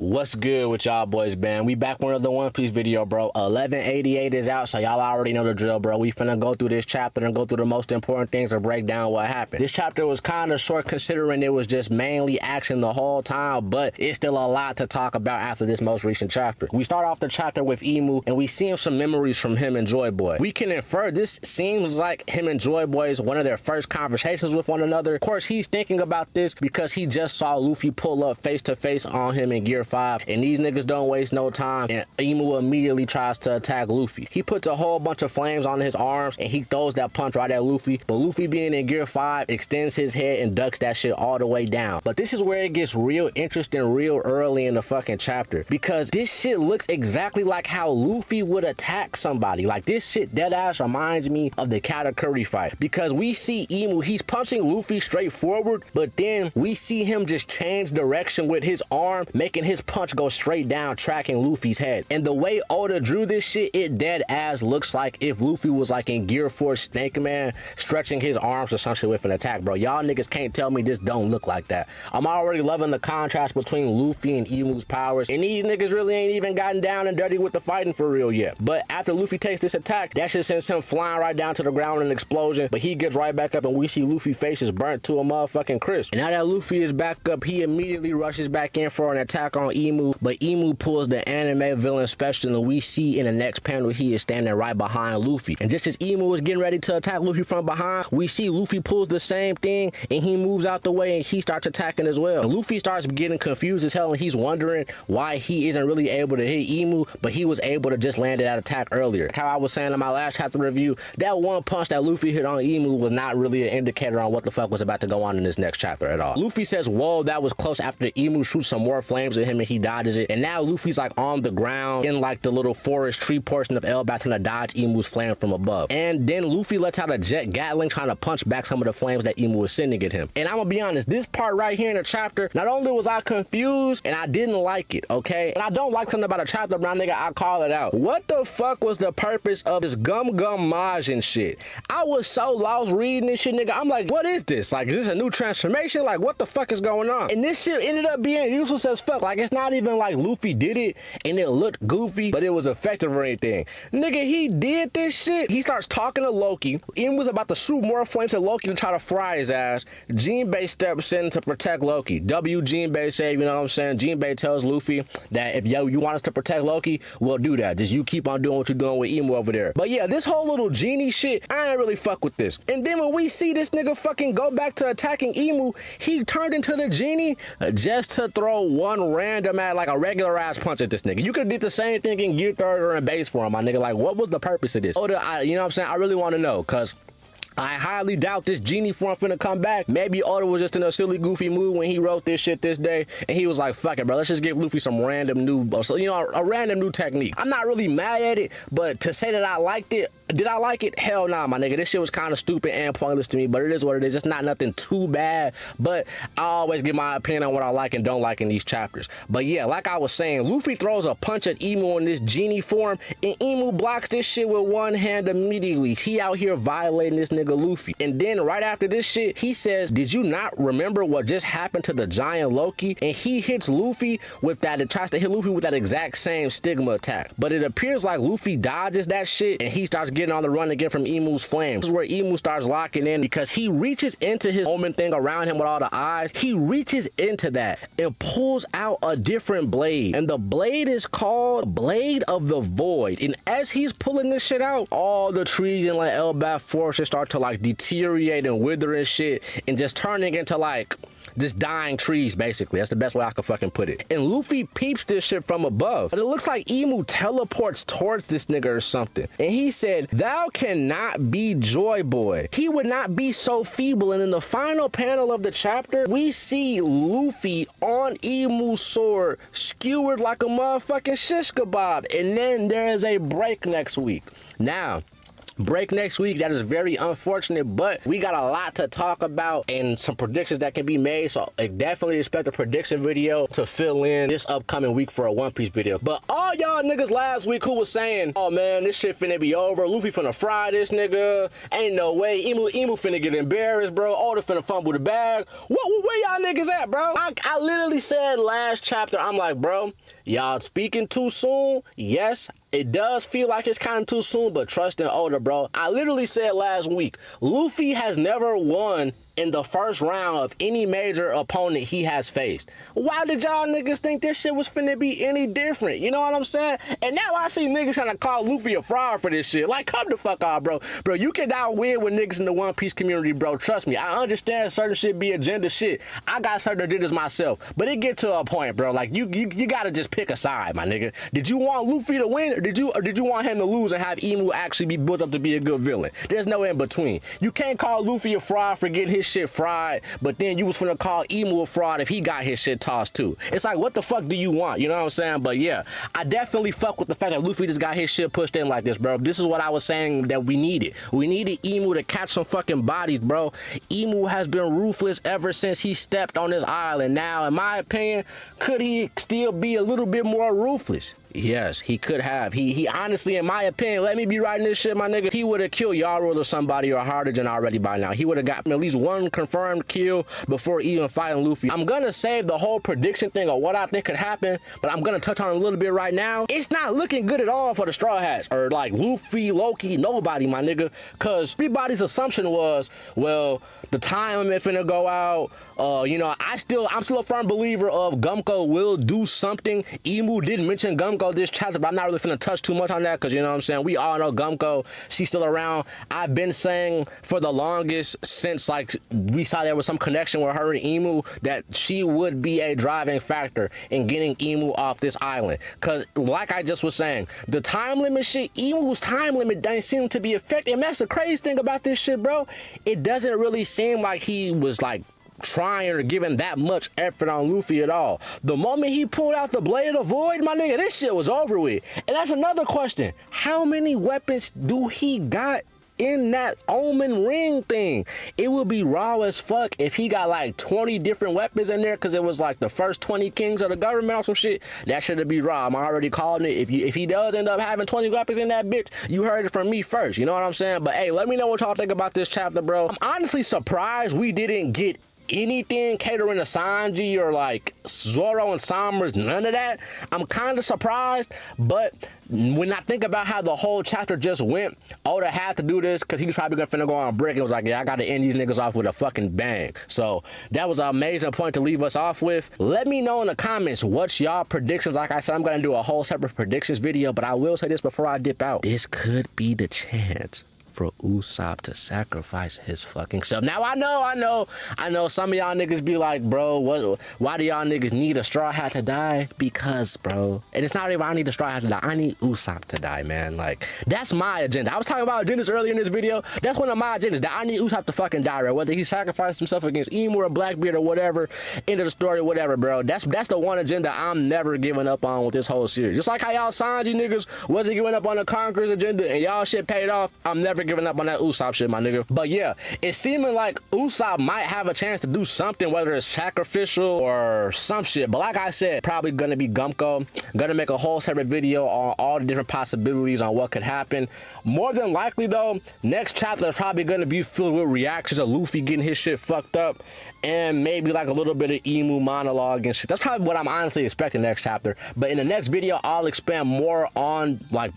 What's good with y'all boys, man? We back with another One Piece video, bro. 1188 is out, so y'all already know the drill, bro. We finna go through this chapter and go through the most important things to break down what happened. This chapter was kind of short considering it was just mainly action the whole time, but it's still a lot to talk about after this most recent chapter. We start off the chapter with IMU, and we see some memories from him and Joy Boy. We can infer this seems like him and Joy Boy's one of their first conversations with one another. Of course, he's thinking about this because he just saw Luffy pull up face to face on him in Gear 5, and these niggas don't waste no time, and IMU immediately tries to attack Luffy. He puts a whole bunch of flames on his arms and he throws that punch right at Luffy, but Luffy, being in Gear 5, extends his head and ducks that shit all the way down. But this is where it gets real interesting real early in the fucking chapter, because this shit looks exactly like how Luffy would attack somebody. Like, this shit dead ass reminds me of the Katakuri fight, because we see IMU, he's punching Luffy straight forward, but then we see him just change direction with his arm, making his punch go straight down, tracking Luffy's head. And the way Oda drew this shit, it dead ass looks like if Luffy was like in Gear 4 Snake Man, stretching his arms or some shit with an attack, bro. Y'all niggas can't tell me this don't look like that. I'm already loving the contrast between Luffy and IMU's powers, and these niggas really ain't even gotten down and dirty with the fighting for real yet. But after Luffy takes this attack, that shit sends him flying right down to the ground in an explosion, but he gets right back up and we see Luffy's face is burnt to a motherfucking crisp. And now that Luffy is back up, he immediately rushes back in for an attack on IMU, but IMU pulls the anime villain special, and we see in the next panel he is standing right behind Luffy. And just as IMU is getting ready to attack Luffy from behind, we see Luffy pulls the same thing and he moves out the way and he starts attacking as well. And Luffy starts getting confused as hell and he's wondering why he isn't really able to hit IMU, but he was able to just land that attack earlier. How I was saying in my last chapter review, that one punch that Luffy hit on IMU was not really an indicator on what the fuck was about to go on in this next chapter at all. Luffy says, whoa, that was close, after IMU shoots some more flames at him and he dodges it. And now Luffy's like on the ground in like the little forest tree portion of Elbaf trying to dodge IMU's flame from above. And then Luffy lets out a jet Gatling trying to punch back some of the flames that IMU was sending at him. And I'm gonna be honest, this part right here in the chapter, not only was I confused and I didn't like it, okay? And I don't like something about a chapter, but nigga, I call it out. What the fuck was the purpose of this Gum Majin shit? I was so lost reading this shit, nigga. I'm like, what is this? Like, is this a new transformation? Like, what the fuck is going on? And this shit ended up being useless as fuck. Like, it's not even like Luffy did it and it looked goofy, but it was effective or anything. Nigga, he did this shit. He starts talking to Loki. Ian was about to shoot more flames at Loki to try to fry his ass. Jinbei steps in to protect Loki. Jinbei said, you know what I'm saying? Jinbei tells Luffy that if you want us to protect Loki, we'll do that. Just you keep on doing what you're doing with Imu over there. But yeah, this whole little genie shit, I ain't really fuck with this. And then when we see this nigga fucking go back to attacking Imu, he turned into the genie just to throw one random like a regular ass punch at this nigga. You could have did the same thing in Gear 3 or in base form, my nigga. Like, what was the purpose of this? Oda, you know what I'm saying? I really want to know, because I highly doubt this genie form finna come back. Maybe Oda was just in a silly, goofy mood when he wrote this shit this day, and he was like, fuck it, bro, let's just give Luffy some random new, a random new technique. I'm not really mad at it, but to say that I liked it, did I like it? Hell nah, my nigga. This shit was kind of stupid and pointless to me, but it is what it is. It's not nothing too bad, but I always give my opinion on what I like and don't like in these chapters. But yeah, like I was saying, Luffy throws a punch at Imu in this genie form, and Imu blocks this shit with one hand immediately. He out here violating this nigga Luffy. And then right after this shit, he says, did you not remember what just happened to the giant Loki? And he hits Luffy with that, it tries to hit Luffy with that exact same stigma attack. But it appears like Luffy dodges that shit and he starts getting on the run again from Imu's flames. This is where Imu starts locking in, because he reaches into his omen thing around him with all the eyes. He reaches into that and pulls out a different blade. And the blade is called Blade of the Void. And as he's pulling this shit out, all the trees in like Elbaf Forest start to like deteriorate and wither and shit and just turning into like just dying trees, basically. That's the best way I could fucking put it. And Luffy peeps this shit from above, but it looks like Imu teleports towards this nigga or something. And he said, thou cannot be Joy Boy. He would not be so feeble. And in the final panel of the chapter, we see Luffy on Imu's sword, skewered like a motherfucking shish kebab. And then there is a break next week. Now, break next week. That is very unfortunate, but we got a lot to talk about and some predictions that can be made. So I definitely expect a prediction video to fill in this upcoming week for a One Piece video. But all y'all niggas last week who was saying, oh man, this shit finna be over. Luffy finna fry this nigga. Ain't no way. Imu finna get embarrassed, bro. Oda finna fumble the bag. Where y'all niggas at, bro? I literally said last chapter, I'm like, bro, y'all speaking too soon? Yes, it does feel like it's kind of too soon, but trust in Oda, bro. I literally said last week, Luffy has never won in the first round of any major opponent he has faced. Why did y'all niggas think this shit was finna be any different? You know what I'm saying? And now I see niggas trying to call Luffy a fraud for this shit. Like, come the fuck off, bro. Bro, you cannot win with niggas in the One Piece community, bro. Trust me. I understand certain shit be agenda shit. I got certain agendas myself. But it get to a point, bro. Like, you gotta just pick a side, my nigga. Did you want Luffy to win, or did you want him to lose and have IMU actually be built up to be a good villain? There's no in between. You can't call Luffy a fraud for getting his shit fried, but then you was finna call IMU a fraud if he got his shit tossed too. It's like, what the fuck do you want? You know what I'm saying? But yeah, I definitely fuck with the fact that Luffy just got his shit pushed in like this, bro. This is what I was saying that we needed. We needed IMU to catch some fucking bodies, bro. IMU has been ruthless ever since he stepped on this island. Now, in my opinion, could he still be a little bit more ruthless? Yes, he could have. He honestly, in my opinion, let me be writing this shit, my nigga, he would have killed Yarrow or somebody or Hydrogen already by now. He would have gotten at least one confirmed kill before even fighting Luffy. I'm gonna save the whole prediction thing of what I think could happen, but I'm gonna touch on it a little bit right now. It's not looking good at all for the Straw Hats, or like Luffy, Loki, nobody, my nigga, because everybody's assumption was, well, the time limit finna go out. You know, I'm still a firm believer of Gumko will do something. Imu did mention Gumko this chapter, but I'm not really finna touch too much on that because, you know what I'm saying, we all know Gumko, she's still around. I've been saying for the longest since like we saw there was some connection with her and Imu that she would be a driving factor in getting Imu off this island, because like I just was saying, the time limit shit, Imu's time limit doesn't seem to be effective. And that's the crazy thing about this shit, bro. It doesn't really seem like he was like trying or giving that much effort on Luffy at all. The moment he pulled out the Blade of Void, my nigga, this shit was over with. And that's another question. How many weapons do he got in that Omen ring thing? It would be raw as fuck if he got like 20 different weapons in there, because it was like the first 20 kings of the government or some shit. That should be raw. I'm already calling it. If he does end up having 20 weapons in that bitch, you heard it from me first. You know what I'm saying? But hey, let me know what y'all think about this chapter, bro. I'm honestly surprised we didn't get anything catering to Sanji or like Zoro and Summers, none of that. I'm kind of surprised, but when I think about how the whole chapter just went, Oda had to do this because he was probably gonna finna go on a break and was like, yeah, I gotta end these niggas off with a fucking bang. So that was an amazing point to leave us off with. Let me know in the comments what's y'all predictions. Like I said, I'm gonna do a whole separate predictions video, but I will say this before I dip out. This could be the chance for Usopp to sacrifice his fucking self. Now I know some of y'all niggas be like, bro, why do y'all niggas need a Straw Hat to die? Because, bro, and it's not even I need a Straw Hat to die, I need Usopp to die, man. Like, that's my agenda. I was talking about agendas earlier in this video. That's one of my agendas, that I need Usopp to fucking die, right? Whether he sacrificed himself against Emu or Blackbeard or whatever, end of the story, whatever, bro. That's the one agenda I'm never giving up on with this whole series. Just like how y'all Sanji niggas wasn't giving up on the Conqueror's agenda and y'all shit paid off, I'm never giving up on that Usopp shit, my nigga. But yeah, it's seeming like Usopp might have a chance to do something, whether it's sacrificial or some shit. But like I said, probably gonna be Gumko. Gonna make a whole separate video on all the different possibilities on what could happen. More than likely though, next chapter is probably gonna be filled with reactions of Luffy getting his shit fucked up and maybe like a little bit of Emu monologue and shit. That's probably what I'm honestly expecting next chapter. But in the next video, I'll expand more on like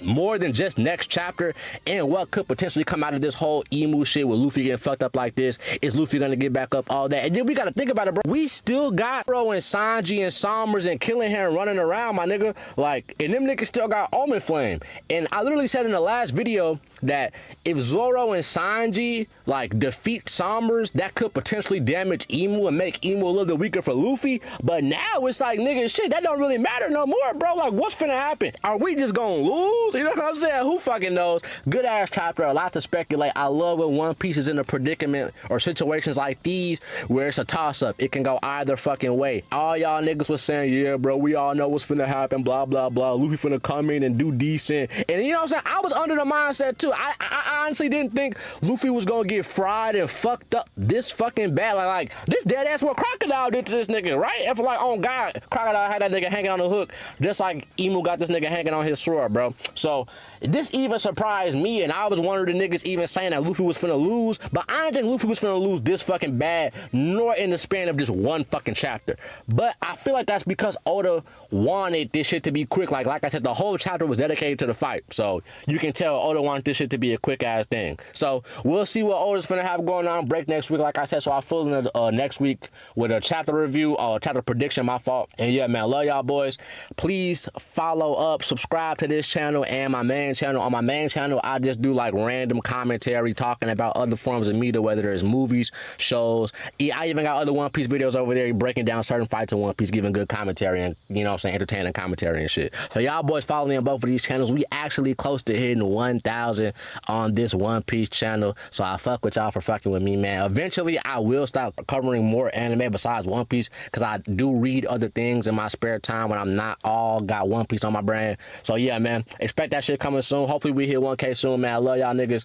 more than just next chapter and what could potentially come out of this whole Emu shit with Luffy getting fucked up like this. Is Luffy gonna get back up, all that? And then we gotta think about it, bro. We still got Bro and Sanji and Summers and Killingham running around, my nigga. Like, and them niggas still got Omen Flame. And I literally said in the last video that if Zoro and Sanji like defeat Summers, that could potentially damage Emu and make Emu a little bit weaker for Luffy. But now it's like, nigga, shit, that don't really matter no more, bro. Like, what's finna happen? Are we just gonna lose You know what I'm saying? Who fucking knows? Good ass chapter, a lot to speculate. I love when One Piece is in a predicament or situations like these where it's a toss-up. It can go either fucking way. All y'all niggas was saying, yeah, bro, we all know what's finna happen, blah, blah, blah. Luffy finna come in and do decent. And you know what I'm saying? I was under the mindset too. I honestly didn't think Luffy was gonna get fried and fucked up this fucking bad. Like this dead ass what Crocodile did to this nigga, right? If like, oh God, Crocodile had that nigga hanging on the hook, just like IMU got this nigga hanging on his sword, bro. So this even surprised me, and I was one of the niggas even saying that Luffy was finna lose, but I didn't think Luffy was finna lose this fucking bad, nor in the span of just one fucking chapter. But I feel like that's because Oda wanted this shit to be quick. Like I said, the whole chapter was dedicated to the fight, so you can tell Oda wanted this shit to be a quick ass thing. So we'll see what Oda's finna have going on. Break next week, like I said. So I'll fill in next week with a chapter review, chapter prediction. My fault. And yeah, man, love y'all boys. Please follow up, subscribe to this channel and my main channel. On my main channel, I just do like random commentary talking about other forms of media, whether it's movies, shows. I even got other One Piece videos over there breaking down certain fights in One Piece, giving good commentary and, you know what I'm saying, entertaining commentary and shit. So y'all boys follow me on both of these channels. We actually close to hitting 1,000 on this One Piece channel. So I fuck with y'all for fucking with me, man. Eventually, I will stop covering more anime besides One Piece, because I do read other things in my spare time when I'm not all got One Piece on my brain. So yeah, man, expect that shit coming soon. Hopefully we hit 1K soon, man. I love y'all niggas.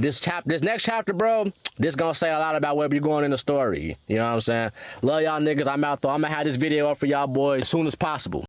This next chapter, bro, this gonna say a lot about where we're going in the story. You know what I'm saying? Love y'all niggas. I'm out though. I'm gonna have this video up for y'all boys as soon as possible.